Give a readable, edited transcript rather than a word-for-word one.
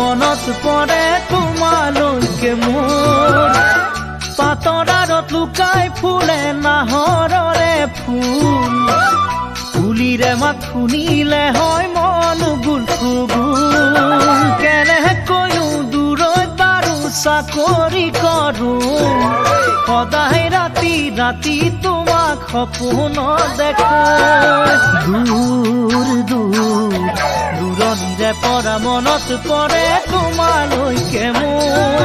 মনত পৰে তোমালৈকে মোৰ পাতৰ আঁৰত লুকাই ফুলে নাহৰৰে ফুল কুলিৰে মাত শুনিলে হয় মন গুল গুল কেনেকৈনো দূৰত বাৰু চাকৰি কৰোঁ সদায় ৰাতি ৰাতি তোমাক সপোন দেখো দূৰ দূৰ দূৰণিৰে পৰা মনত পৰে তোমালৈকে মোৰ